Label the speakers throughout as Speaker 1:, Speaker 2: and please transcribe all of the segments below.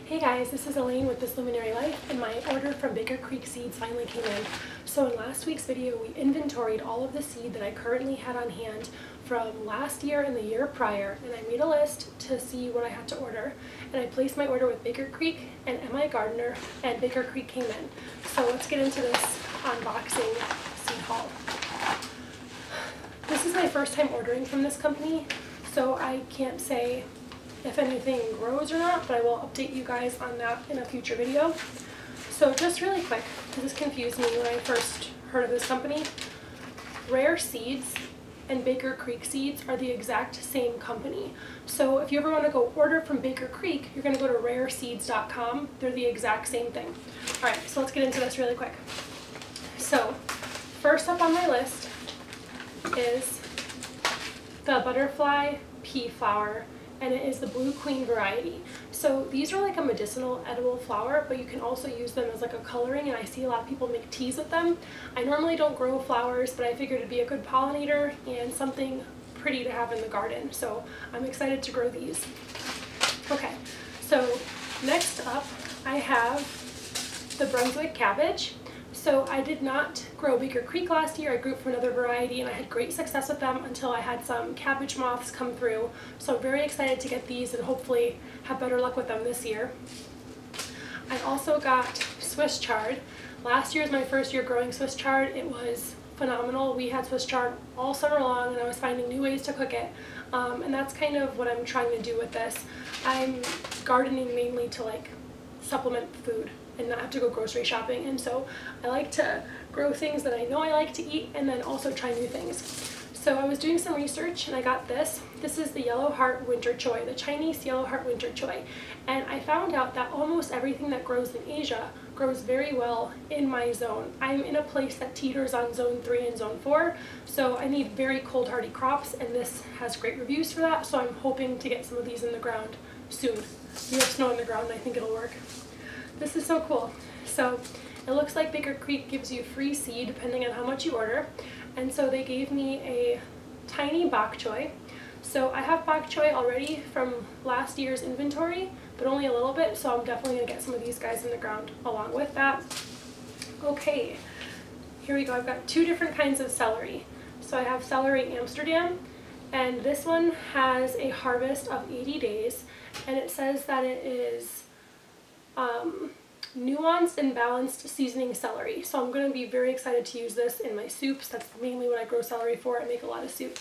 Speaker 1: Hey guys, this is Elaine with This Luminary Life, and my order from Baker Creek Seeds finally came in. So in last week's video, we inventoried all of the seed that I currently had on hand from last year and the year prior, and I made a list to see what I had to order. And I placed my order with Baker Creek and MI Gardener, and Baker Creek came in. So let's get into this unboxing seed haul. This is my first time ordering from this company, so I can't say if anything grows or not, but I will update you guys on that in a future video. So just really quick, because this confused me when I first heard of this company, Rare Seeds and Baker Creek Seeds are the exact same company. So if you ever want to go order from Baker Creek, you're going to go to rareseeds.com. They're the exact same thing. Alright, so let's get into this really quick. So first up on my list is the butterfly pea flower, and it is the Blue Queen variety. So these are like a medicinal edible flower, but you can also use them as like a coloring, and I see a lot of people make teas with them. I normally don't grow flowers, but I figured it'd be a good pollinator and something pretty to have in the garden. So I'm excited to grow these. Okay, so next up I have the Brunswick cabbage. So I did not grow Baker Creek last year. I grew it from another variety and I had great success with them until I had some cabbage moths come through. So I'm very excited to get these and hopefully have better luck with them this year. I also got Swiss chard. Last year was my first year growing Swiss chard. It was phenomenal. We had Swiss chard all summer long and I was finding new ways to cook it. And that's kind of what I'm trying to do with this. I'm gardening mainly to like supplement food and not have to go grocery shopping, and so I like to grow things that I know I like to eat and then also try new things. So I was doing some research and I got this. This is the Yellow Heart Winter Choy, the Chinese Yellow Heart Winter Choy, and I found out that almost everything that grows in Asia grows very well in my zone. I'm in a place that teeters on zone 3 and zone 4, so I need very cold hardy crops, and this has great reviews for that, so I'm hoping to get some of these in the ground soon. We have snow in the ground and I think it'll work. This is so cool. So it looks like Baker Creek gives you free seed depending on how much you order, and so they gave me a tiny bok choy. So I have bok choy already from last year's inventory, but only a little bit, so I'm definitely going to get some of these guys in the ground along with that. Okay, here we go. I've got two different kinds of celery. So I have celery Amsterdam, and this one has a harvest of 80 days, and it says that it is nuanced and balanced seasoning celery. So I'm going to be very excited to use this in my soups. That's mainly what I grow celery for. I make a lot of soup.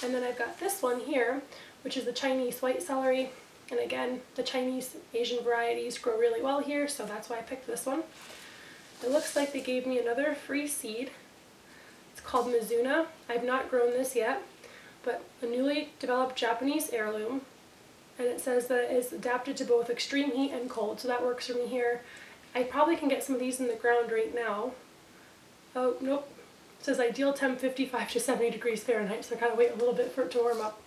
Speaker 1: And then I've got this one here, which is the Chinese white celery. And again, the Chinese Asian varieties grow really well here, so that's why I picked this one. It looks like they gave me another free seed. It's called Mizuna. I've not grown this yet, but a newly developed Japanese heirloom. And it says that it is adapted to both extreme heat and cold, so that works for me here. I probably can get some of these in the ground right now. Oh, nope. It says ideal temp 55 to 70 degrees Fahrenheit, so I gotta wait a little bit for it to warm up.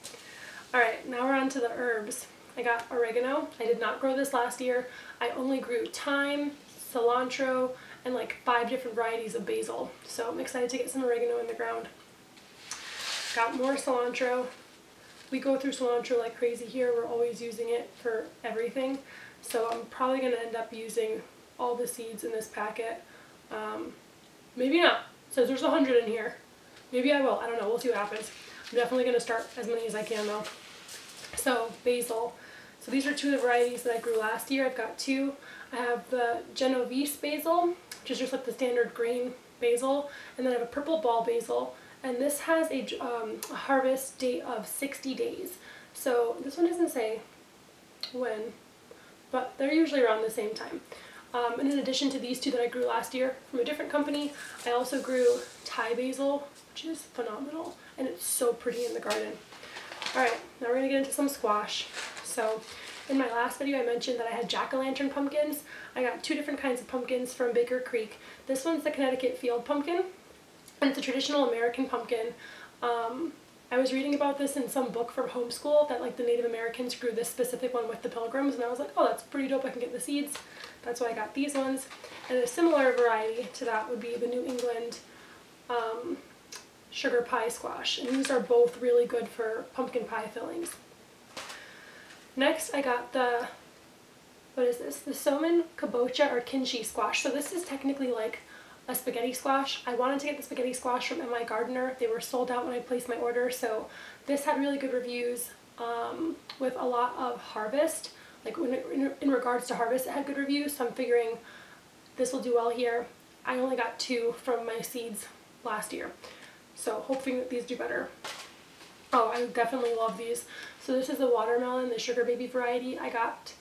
Speaker 1: Alright, now we're on to the herbs. I got oregano. I did not grow this last year. I only grew thyme, cilantro, and like 5 different varieties of basil. So I'm excited to get some oregano in the ground. Got more cilantro. We go through cilantro like crazy here. We're always using it for everything. So I'm probably going to end up using all the seeds in this packet. Maybe not. It says there's 100 in here. Maybe I will. I don't know. We'll see what happens. I'm definitely going to start as many as I can though. So basil. So these are two of the varieties that I grew last year. I've got two. I have the Genovese basil, which is just like the standard grain basil. And then I have a purple ball basil. And this has a harvest date of 60 days. So this one doesn't say when, but they're usually around the same time. And in addition to these two that I grew last year from a different company, I also grew Thai basil, which is phenomenal. And it's so pretty in the garden. Alright, now we're going to get into some squash. So in my last video I mentioned that I had jack-o'-lantern pumpkins. I got two different kinds of pumpkins from Baker Creek. This one's the Connecticut field pumpkin. And it's a traditional American pumpkin. I was reading about this in some book from homeschool that like the Native Americans grew this specific one with the Pilgrims, and I was like, oh, that's pretty dope, I can get the seeds. That's why I got these ones. And a similar variety to that would be the New England sugar pie squash, and these are both really good for pumpkin pie fillings. Next I got the, what is this? this? The Somen Kabocha or Kimchi squash. So this is technically like a spaghetti squash. I wanted to get the spaghetti squash from My Gardener. They were sold out when I placed my order, so this had really good reviews with a lot of harvest. Like in regards to harvest, it had good reviews, so I'm figuring this will do well here. I only got 2 from my seeds last year, so hoping that these do better. Oh, I definitely love these. So this is the watermelon, the sugar baby variety. I got,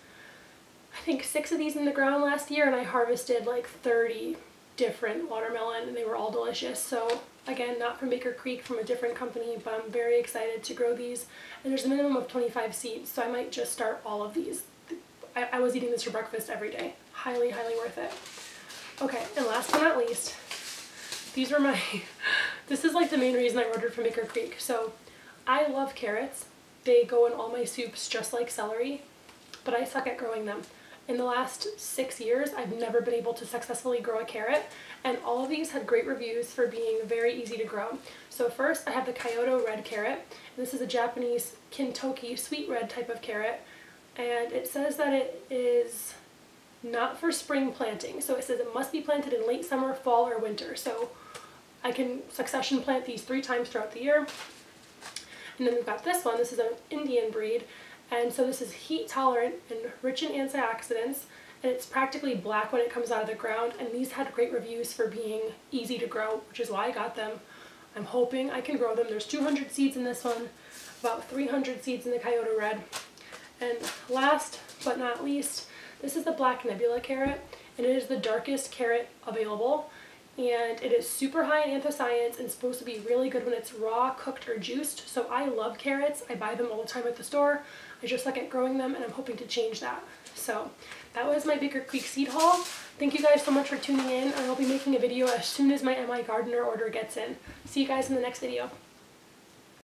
Speaker 1: I think, 6 of these in the ground last year, and I harvested like 30 different watermelon, and they were all delicious. So again, not from Baker Creek, from a different company, but I'm very excited to grow these. And there's a minimum of 25 seeds, so I might just start all of these. I was eating this for breakfast every day. Highly, highly worth it. Okay, and last but not least, these were my, this is like the main reason I ordered from Baker Creek. So I love carrots. They go in all my soups just like celery, but I suck at growing them. In the last 6 years, I've never been able to successfully grow a carrot, and all of these had great reviews for being very easy to grow. So first, I have the Kyoto red carrot. This is a Japanese Kintoki sweet red type of carrot, and it says that it is not for spring planting. So it says it must be planted in late summer, fall, or winter. So I can succession plant these 3 times throughout the year. And then we've got this one. This is an Indian breed. And so this is heat tolerant and rich in antioxidants, and it's practically black when it comes out of the ground, and these had great reviews for being easy to grow, which is why I got them. I'm hoping I can grow them. There's 200 seeds in this one, about 300 seeds in the Kyoto red. And last but not least, this is the black nebula carrot, and it is the darkest carrot available. And it is super high in anthocyanins and supposed to be really good when it's raw, cooked, or juiced. So I love carrots. I buy them all the time at the store. I just suck at growing them, and I'm hoping to change that. So that was my Baker Creek seed haul. Thank you guys so much for tuning in, and I'll be making a video as soon as my My Gardener order gets in. See you guys in the next video.